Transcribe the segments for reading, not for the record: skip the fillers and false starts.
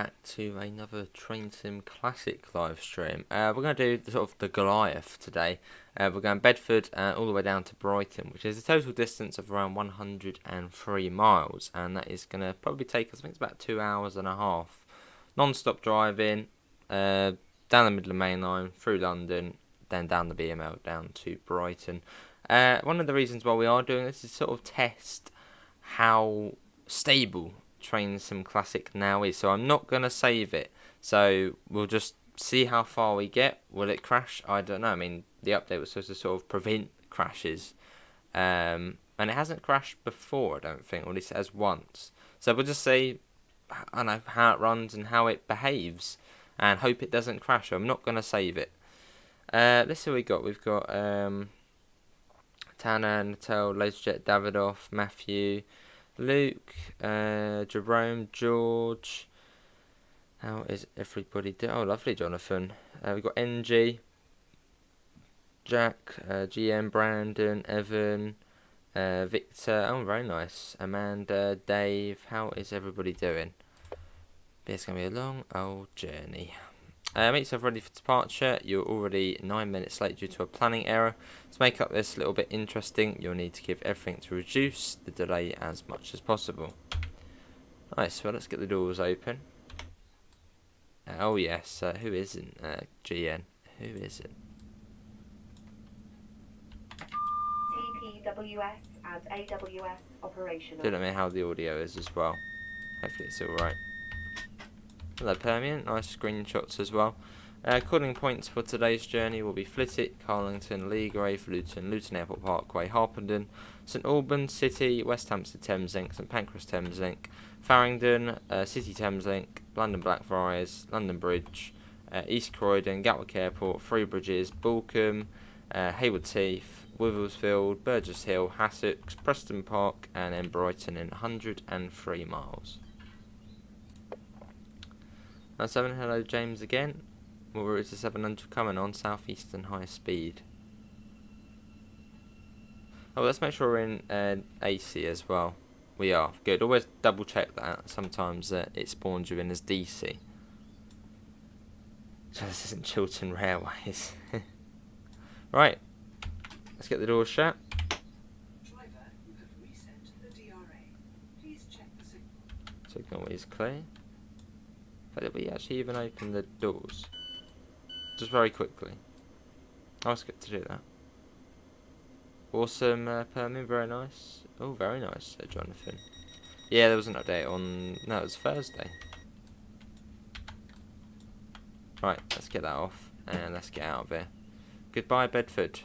back to another Train Sim Classic live stream. We're going to do the Goliath today. We're going Bedford all the way down to Brighton, which is a total distance of around 103 miles, and that is going to probably take us, I think it's about 2 hours and a half. Non-stop driving, down the Midland Mainline, through London, then down the BML down to Brighton. One of the reasons why we are doing this is sort of test how stable Train Sim Classic now is. So I'm not going to save it. So we'll just see how far we get. Will it crash? I don't know. I mean, the update was supposed to sort of prevent crashes. And it hasn't crashed before, I don't think. Or at least it has once. So we'll just see how it runs and how it behaves. And hope it doesn't crash. So I'm not going to save it. Let's see what we got. We've got Tanner, Natal, Laserjet, Davidoff, Matthew, Luke, Jerome, George. How is everybody doing? Oh, lovely, Jonathan. We've got NG, Jack, GM, Brandon, Evan, Victor. Oh, very nice. Amanda, Dave. How is everybody doing? It's going to be a long old journey. Make yourself ready for departure. You're already 9 minutes late due to a planning error. To make up this a little bit interesting, you'll need to give everything to reduce the delay as much as possible. Nice, well, let's get the doors open. Oh yes, who isn't GN? Who isn't? TPWS and AWS operational. Don't know how the audio is as well. Hopefully it's alright. Hello Permian, nice screenshots as well. Calling points for today's journey will be Flitwick, Carlington, Leagrave, Luton, Luton Airport Parkway, Harpenden, St Albans City, West Hampstead Thameslink, St Pancras Thameslink, Farringdon, City Thameslink, London Blackfriars, London Bridge, East Croydon, Gatwick Airport, Three Bridges, Balcombe, Hayward Heath, Wivelsfield, Burgess Hill, Hassocks, Preston Park, and then Brighton in 103 miles. 7, hello James again. What route is 700 coming on? Southeastern high speed. Oh, let's make sure we're in AC as well. We are. Good. Always double check that. Sometimes it spawns you in as DC. So this isn't Chiltern Railways. Right. Let's get the doors shut. Driver, you have reset the DRA. Please check the signal. Signal is clear. But did we actually even open the doors? Just very quickly. Oh, it's good to do that. Awesome, Permin, very nice. Oh, very nice, Jonathan. Yeah, there was an update on... No, it was Thursday. Right, let's get that off. And let's get out of here. Goodbye, Bedford.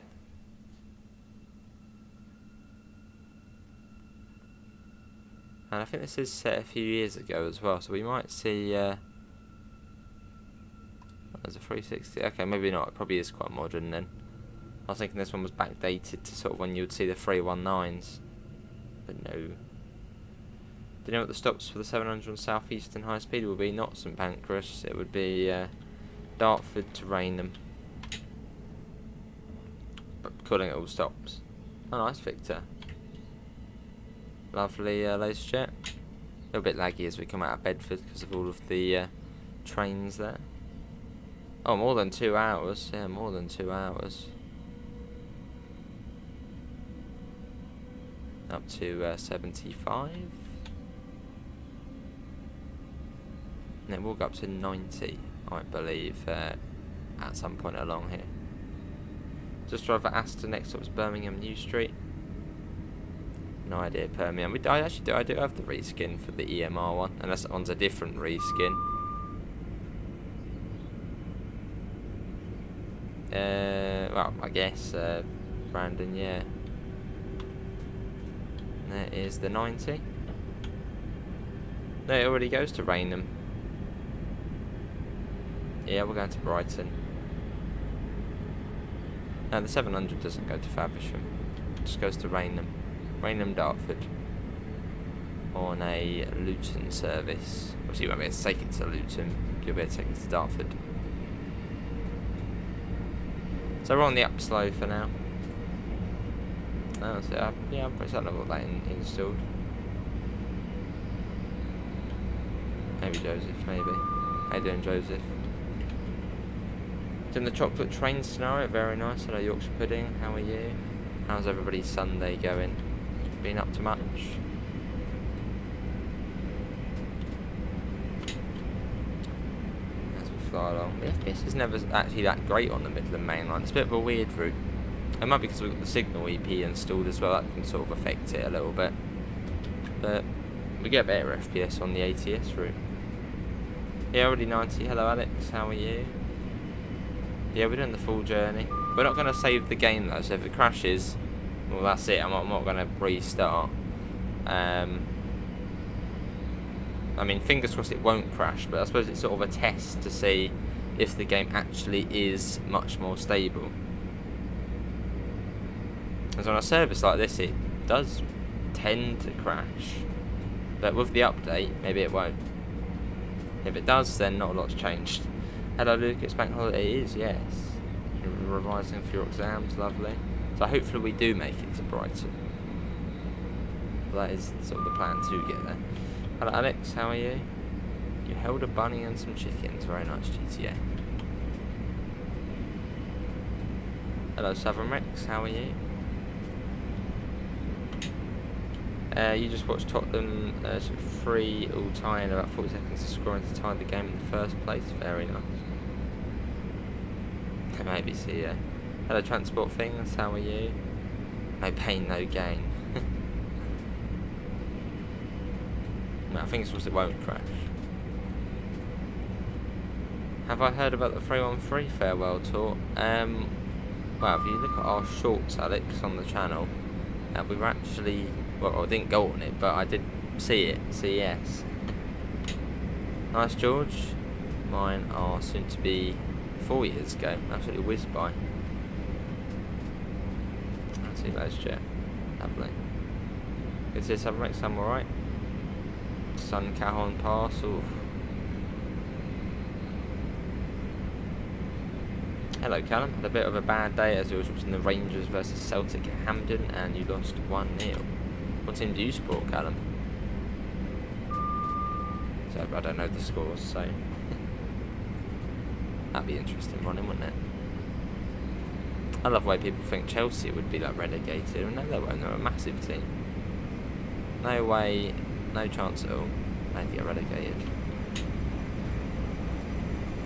And I think this is set a few years ago as well, so we might see... There's a 360. Okay, maybe not. It probably is quite modern then. I was thinking this one was backdated to sort of when you would see the 319s. But no. Do you know what the stops for the 700 on South Eastern high speed would be? Not St Pancras. It would be Dartford to Rainham. But calling it all stops. Oh, nice, Victor. Lovely Laserjet. A little bit laggy as we come out of Bedford because of all of the trains there. Oh, more than 2 hours. Yeah, more than 2 hours. Up to 75. And then we'll go up to 90, I believe, at some point along here. Just drive at Aston, next up is Birmingham New Street. No idea, Birmingham. I do have the reskin for the EMR one, unless that one's a different reskin. Well, I guess, Brandon, yeah. There is the 90. No, it already goes to Rainham. Yeah, we're going to Brighton. No, the 700 doesn't go to Faversham. It just goes to Rainham. Rainham, Dartford. On a Luton service. Obviously, you won't be able to take it to Luton. You'll be able to take it to Dartford. So we're on the up slow for now. Oh, so yeah, I'm pretty certain I've got that installed. Maybe Joseph, maybe. How you doing, Joseph? Doing the chocolate train scenario, very nice. Hello, Yorkshire pudding, how are you? How's everybody's Sunday going? Been up to much? As we fly along. This is never actually that great on the Midland Mainline. It's a bit of a weird route. It might be because we've got the Signal EP installed as well. That can sort of affect it a little bit. But we get better FPS on the ATS route. Yeah, already 90. Hello, Alex. How are you? Yeah, we're doing the full journey. We're not going to save the game though, so if it crashes, well, that's it. I'm not going to restart. I mean, fingers crossed it won't crash, but I suppose it's sort of a test to see if the game actually is much more stable. As on a service like this, it does tend to crash, but with the update, maybe it won't. If it does, then not a lot's changed. Hello, Luke. It's bank holiday. It is, yes. You're revising for your exams, lovely. So hopefully we do make it to Brighton. That is sort of the plan to get there. Hello, Alex. How are you? You held a bunny and some chickens. Very nice, GTA. Hello, Southern Rex. How are you? You just watched Tottenham 3 all tie in about 40 seconds of scoring to tie the game in the first place. Very nice. Maybe see ya. Hello, Transport Things. How are you? No pain, no gain. No, I think it's because it won't crash. Have I heard about the 313 farewell tour? Well, if you look at our shorts, Alex, on the channel, we were actually... Well, I didn't go on it, but I did see it. CES. Nice, George. Mine are soon to be 4 years ago. Absolutely whizzed by. That's too low, Jet. Lovely. Good to see some Rex. I'm alright. Sun Cajon Pass. Oof. Hello, Callum. Had a bit of a bad day as I was watching the Rangers versus Celtic at Hampden, and you lost 1-0. What team do you support, Callum? So I don't know the scores, so that'd be interesting running, wouldn't it? I love the way people think Chelsea would be like relegated. No, they won't. They're a massive team. No way, no chance at all. They'd get relegated.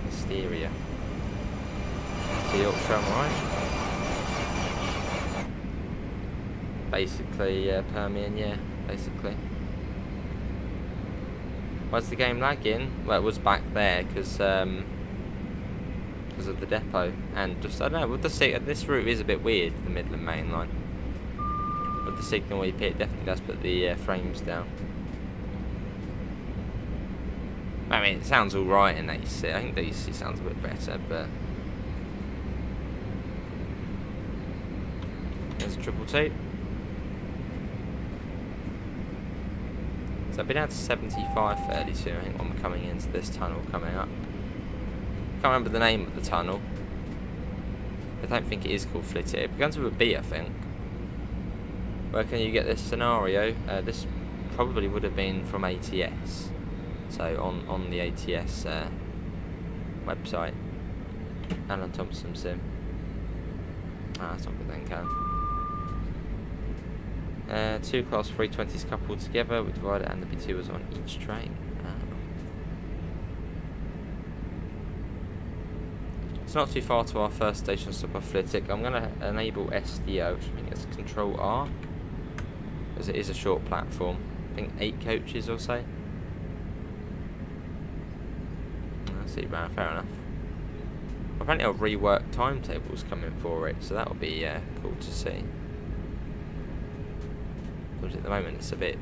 Hysteria. So Yorkshire, alright? Basically, Permian, yeah, basically. Why's the game lagging? Well, it was back there because of the depot, and just I don't know. With the this route is a bit weird, the Midland Mainline. With the Signal EP, it definitely does put the frames down. I mean, it sounds all right in AC. I think the AC sounds a bit better, but there's a 222. So I've been out to 75 fairly soon, I think, when we're coming into this tunnel coming up. Can't remember the name of the tunnel. I don't think it is called Flitwick. It begins with a B, I think. Where can you get this scenario? This probably would have been from ATS. So on the ATS website. Alan Thompson Sim. Ah, that's not good then, Cam. 2 class 320s coupled together with divider, and the B2 was on each train. It's not too far to our first station stop of Flitwick. I'm going to enable SDO, which I think is Control R, as it is a short platform. I think 8 coaches or so. I see, man, fair enough. Apparently I'll rework timetables coming for it, so that'll be cool to see. Because at the moment it's a bit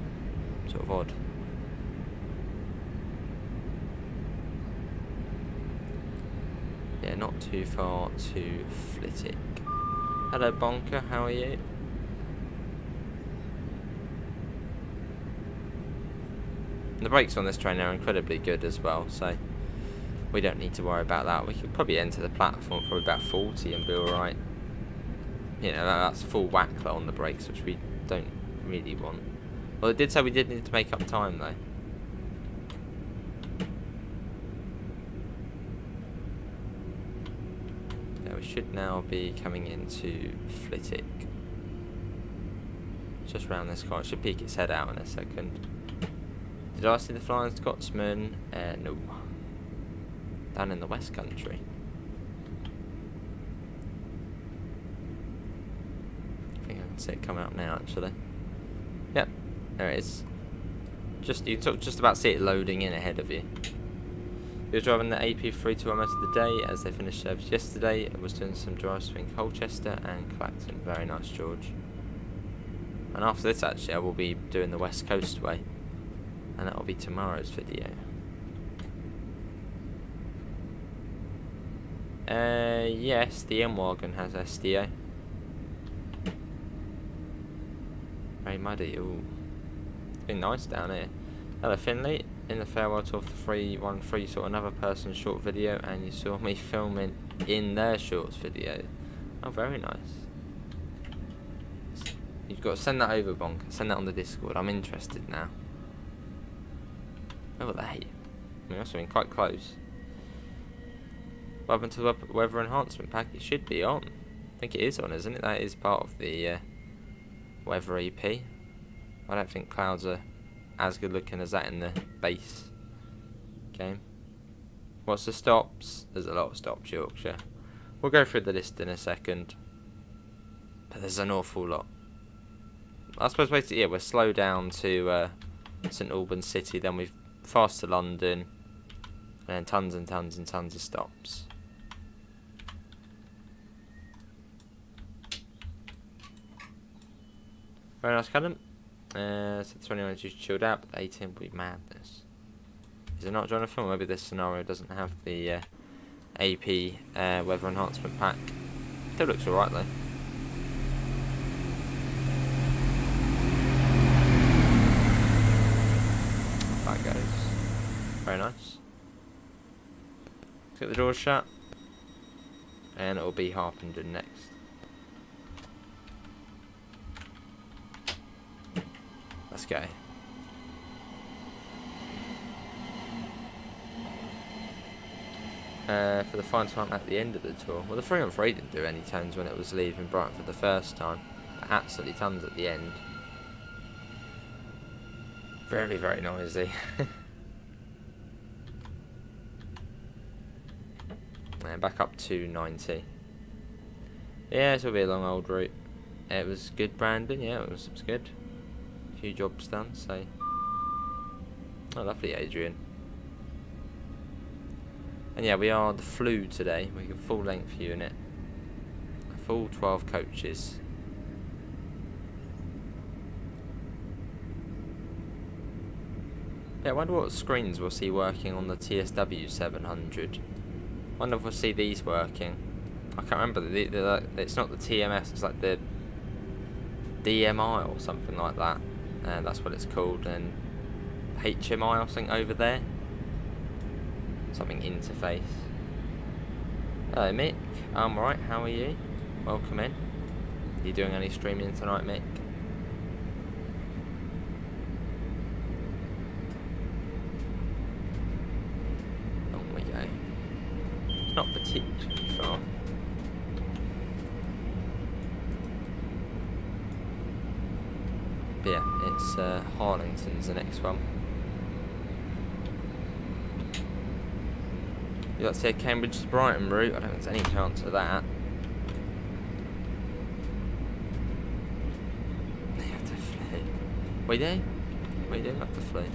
sort of odd. Yeah, not too far to Flitwick. Hello, Bonker, how are you? And the brakes on this train are incredibly good as well, so we don't need to worry about that. We could probably enter the platform probably about 40 and be alright. You know, that's full whackler on the brakes, which we don't really want. Well, it did say we did need to make up time though. should now be coming into Flitwick. Just round this corner. It should peek its head out in a second. Did I see the Flying Scotsman? No. Down in the West Country. I think I can see it coming up now, actually. Yep, there it is. You can just about see it loading in ahead of you. He was driving the AP32 most of the day as they finished service yesterday and was doing some drives between Colchester and Clacton. Very nice, George. And after this, actually, I will be doing the West Coast way, and that will be tomorrow's video. Yes, the M-Wagon has SDO. Very muddy. Ooh. It's been nice down here. Hello, Finley. In the farewell tour of the 313, you saw another person's short video, and you saw me filming in their shorts video. Oh, very nice. You've got to send that over, Bonker. Send that on the Discord. I'm interested now. Oh, they. I mean, that's been quite close. Welcome to the weather enhancement pack. It should be on. I think it is on, isn't it? That is part of the weather EP. I don't think clouds are as good looking as that in the base game. What's the stops? There's a lot of stops, Yorkshire. We'll go through the list in a second. But there's an awful lot. I suppose basically, yeah, we're slow down to St Albans City, then we've fast to London, and then tons and tons and tons of stops. Very nice, Callum. So the 21 is just chilled out, but the 18 will be madness. Is it not Jonathan? Or maybe this scenario doesn't have the AP weather enhancement pack. Still looks alright though. That goes. Very nice. Let's get the doors shut. And it will be Harpenden next. Let's go. For the final time at the end of the tour. Well, the 3-on-3 didn't do any tons when it was leaving Brighton for the first time. But absolutely tons at the end. Very, very noisy. And back up to 90. Yeah, this will be a long old route. It was good branding, yeah, it was good. A few jobs done, so. Oh, lovely, Adrian. And yeah, we are the Flu today. We're a full length unit. A full 12 coaches. Yeah, I wonder what screens we'll see working on the TSW 700. I wonder if we'll see these working. I can't remember. It's not the TMS, it's like the DMI or something like that. That's what it's called. And HMI or something over there. Something interface. Hello, Mick. I'm alright, how are you? Welcome in. Are you doing any streaming tonight, Mick? On we go. It's not particularly far. But yeah, it's Harlington's the next one. You got to see a Cambridge to Brighton route. I don't think there's any chance of that. They have to flee. What are you doing? What are you doing? Have to flee.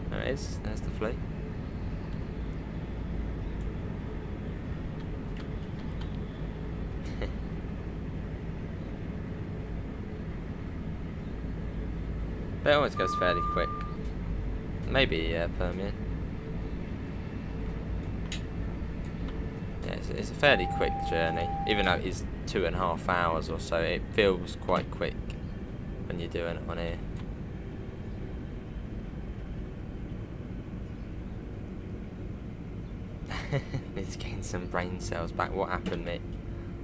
There it is. There's the flee. But it always goes fairly quick. Maybe Permian. Yeah, it's a fairly quick journey. Even though it's 2.5 hours or so, it feels quite quick when you're doing it on here. Need to gain some brain cells back. What happened, Mick?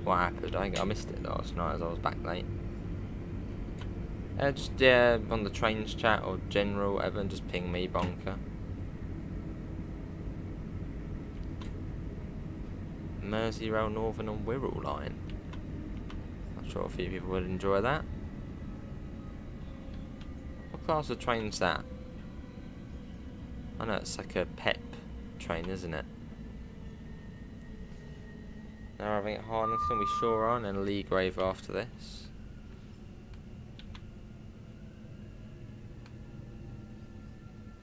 What happened? I missed it last night as I was back late. Just on the trains chat or general, whatever, and just ping me, Bonker. Merseyrail Northern and Wirral line. I'm sure a few people would enjoy that. What class of train's that? I know it's like a PEP train, isn't it? Now having at Harlington, we sure are, and then Leagrave after this.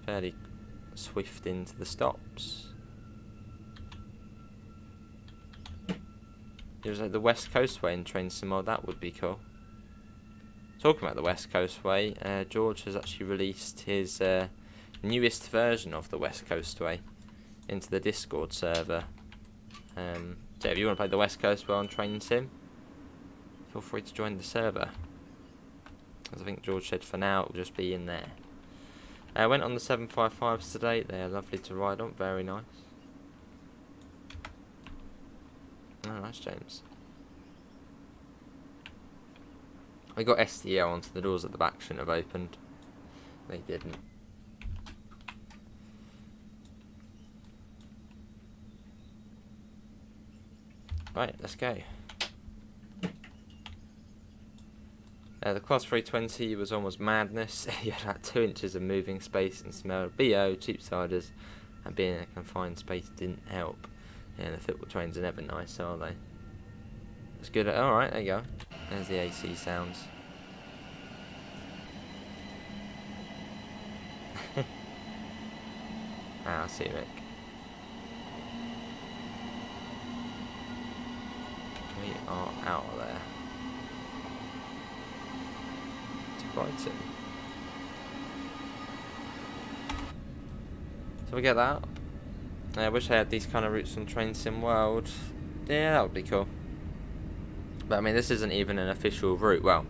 Fairly swift into the stops. It was like the West Coast Way in Train Sim. Oh, that would be cool. Talking about the West Coast Way, George has actually released his newest version of the West Coast Way into the Discord server. So if you want to play the West Coast Way on Train Sim, feel free to join the server. As I think George said, for now it will just be in there. I went on the 755s today. They're lovely to ride on. Very nice. Oh, nice, James. We got STL onto the doors at the back. Shouldn't have opened. They didn't. Right, let's go. The Class 320 was almost madness. You had like 2 inches of moving space and smell of BO, cheap ciders, and being in a confined space didn't help. Yeah, the football trains are never nice, are they? It's good. Alright, there you go. There's the AC sounds. I see, Rick. We are out of there. Brighton. So we get that. I wish I had these kind of routes on Train Sim World. Yeah, that would be cool. But I mean, this isn't even an official route. Well,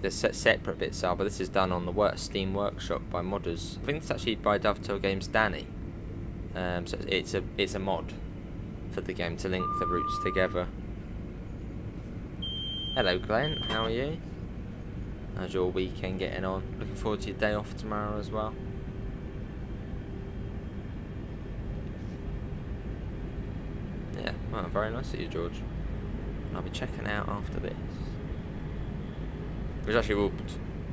the separate bits are, but this is done on the Steam Workshop by modders. I think it's actually by Dovetail Games Danny. So it's a mod for the game to link the routes together. Hello, Glenn. How are you? How's your weekend getting on? Looking forward to your day off tomorrow as well. Yeah, well, very nice of you, George. I'll be checking out after this. Which actually will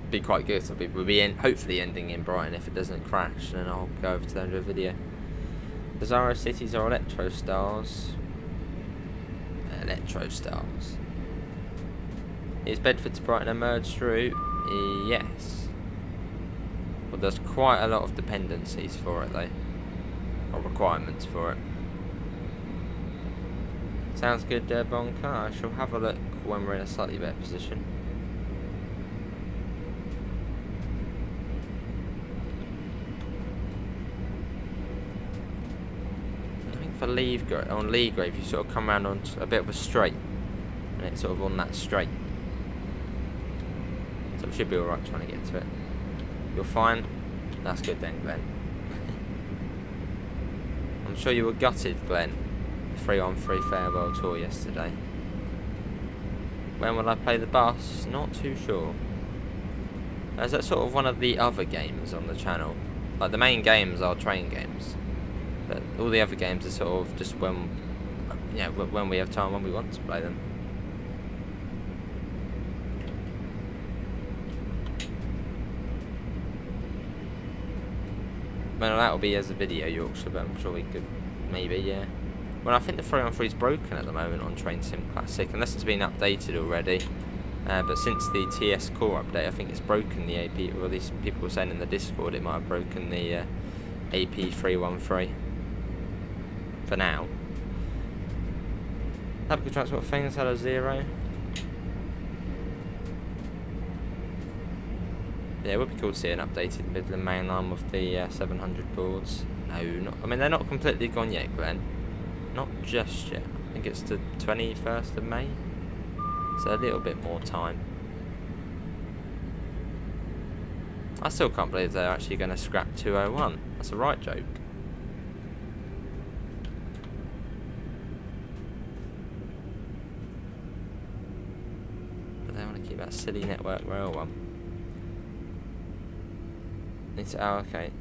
be quite good. So we'll be hopefully ending in Brighton if it doesn't crash, and then I'll go over to the end of the video. The Zara cities are Electro Stars. Electro Stars. Is Bedford to Brighton a merged route? Yes. Well, there's quite a lot of dependencies for it though. Or requirements for it. Sounds good, Bonka. I shall have a look when we're in a slightly better position. I think for Leagrave you sort of come around on a bit of a straight. And it's sort of on that straight. So it should be alright trying to get to it. You're fine? That's good then, Glenn. I'm sure you were gutted, Glenn. The 3-on-3 farewell tour yesterday. When will I play the bus? Not too sure. Is that sort of one of the other games on the channel? Like the main games are train games. But all the other games are sort of just when we have time, when we want to play them. Well, that will be as a video, Yorkshire, but I'm sure we could, maybe, yeah. Well, I think the 3-on-3 is broken at the moment on Train Sim Classic, unless it's been updated already. But since the TS Core update, I think it's broken the AP, or at least people were saying in the Discord it might have broken the AP 313. For now. Public transport things, hello Zero. Yeah, it would be cool to see an updated Midland Mainline with the 700 boards. No, I mean, they're not completely gone yet, Glenn. Not just yet. I think it's the 21st of May. So a little bit more time. I still can't believe they're actually going to scrap 201. That's a right joke. But they want to keep that silly Network Rail one. Oh, okay.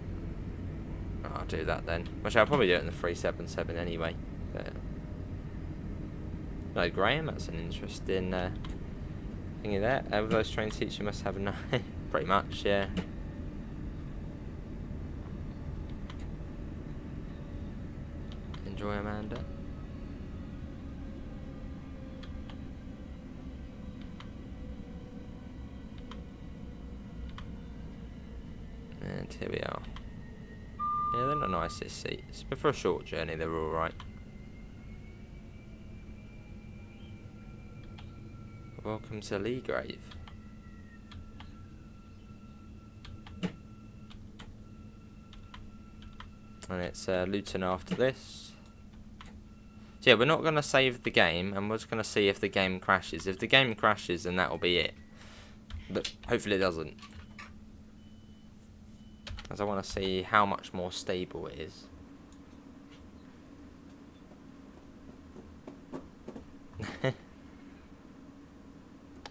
I'll do that then. Which I'll probably do it in the 377 anyway. But No, Graham, that's an interesting thingy there. With those train seats, you must have no. Pretty much, yeah. Enjoy, Amanda. And here we are. Yeah, they're not nicest seats, but for a short journey, they're alright. Welcome to Leagrave. And it's Luton after this. So yeah, we're not going to save the game, and we're just going to see if the game crashes. If the game crashes, then that'll be it. But hopefully it doesn't. As I want to see how much more stable it is.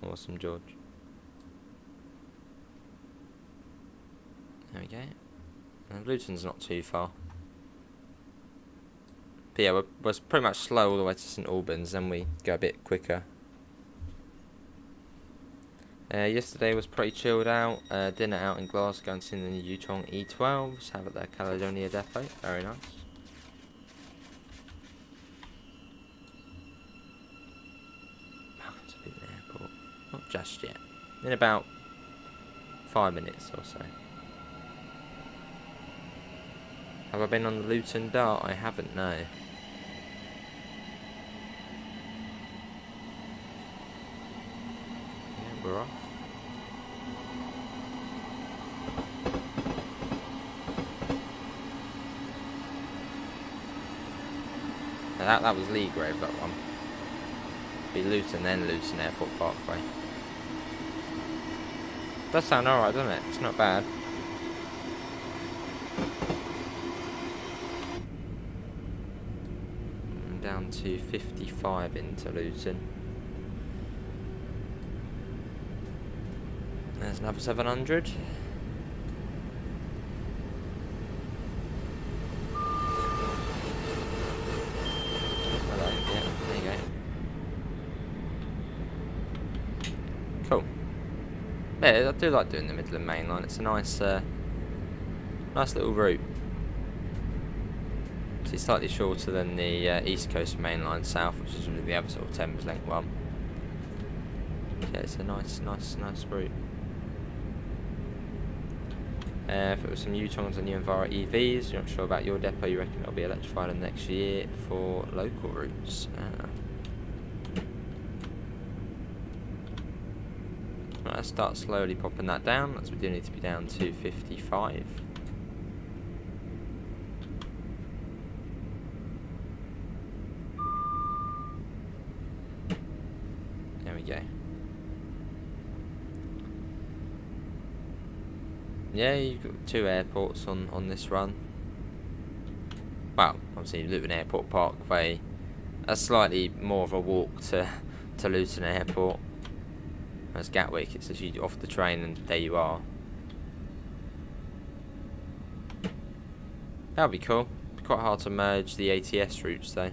Awesome, George. There we go. And Luton's not too far. But yeah, we're pretty much slow all the way to St Albans, then we go a bit quicker. Yesterday was pretty chilled out. Dinner out in Glasgow and seeing the new Yutong E12s. Have at their Caledonia depot. Very nice. Welcome to Midland Airport. Not just yet. In about 5 minutes or so. Have I been on the Luton Dart? I haven't, no. Yeah, we're off. Now that was Leagrave, that one. Be Luton, then Luton Airport Parkway. Does sound alright, doesn't it? It's not bad. Down to 55 into Luton. There's another 700. Hello, yeah, there you go. Cool. Yeah, I do like doing the Midland Mainline. It's a nice, nice little route. It's slightly shorter than the East Coast Mainline South, which is really the other sort of Thames Link one. Yeah, it's a nice route. If it was some Yutongs and new Enviro EVs, you're not sure about your depot, you reckon it'll be electrified in the next year for local routes. Right, let's start slowly popping that down, as we do need to be down to 55. There we go. Yeah, you've got 2 airports on this run. Well, obviously Luton Airport Parkway. That's slightly more of a walk to Luton Airport. Whereas Gatwick, it's as you off the train and there you are. That'll be cool. Be quite hard to merge the ATS routes though.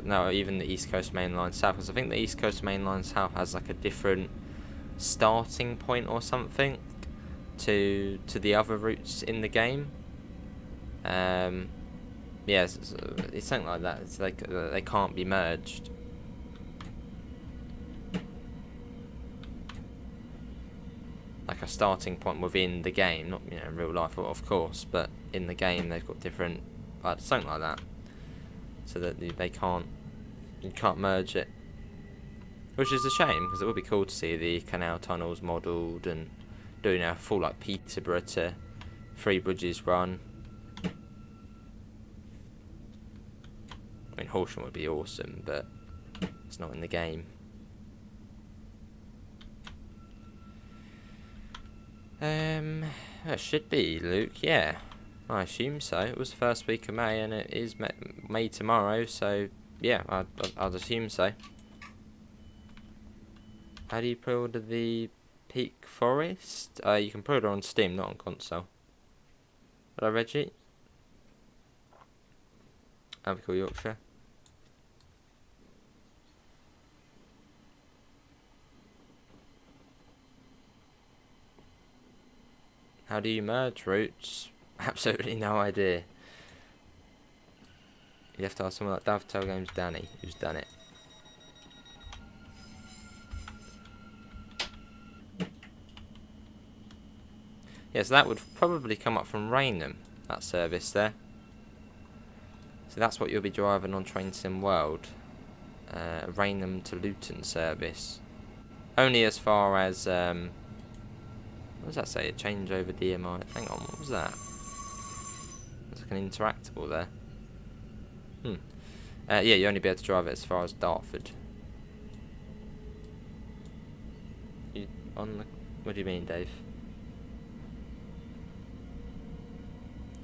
No, even the East Coast Mainline South, because I think the East Coast Mainline South has like a different starting point or something to the other routes in the game. Yeah, it's something like that. It's like they can't be merged. Like a starting point within the game, not in real life, of course, but in the game they've got different, something like that, so that you can't merge it, which is a shame because it would be cool to see the canal tunnels modelled and doing a full like Peterborough to Three Bridges run. I mean, Horsham would be awesome, but it's not in the game. It should be, Luke, yeah. I assume so. It was the first week of May, and it is May tomorrow, so yeah, I'd assume so. How do you pre-order the Peak Forest? You can pre-order on Steam, not on console. Hello, Reggie. Have a cool Yorkshire. How do you merge routes? Absolutely no idea. You have to ask someone like Dovetail Games Danny, who's done it. Yes, that would probably come up from Rainham, that service there. So that's what you'll be driving on Train Sim World. Rainham to Luton service. Only as far as, what does that say? A change over DMI. Hang on, what was that? There's like an interactable there. Yeah, you only be able to drive it as far as Dartford. What do you mean, Dave?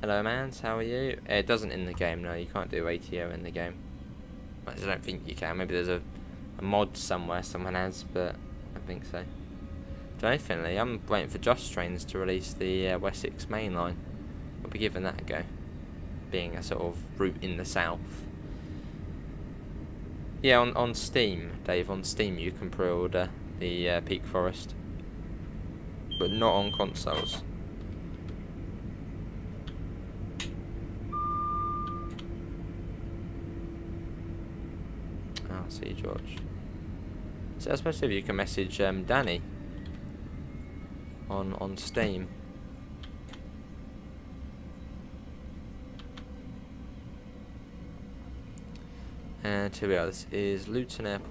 Hello, mans. How are you? It doesn't in the game. No, you can't do ATO in the game. I don't think you can. Maybe there's a mod somewhere someone has, but I don't think so. Definitely, I'm waiting for Just Trains to release the Wessex Mainline. We'll be giving that a go, being a sort of route in the south. Yeah, on Steam, Dave. On Steam, you can pre-order the Peak Forest, but not on consoles. I'll see, George. So I suppose if you can message Danny on Steam. And here we are. This is Luton Airport.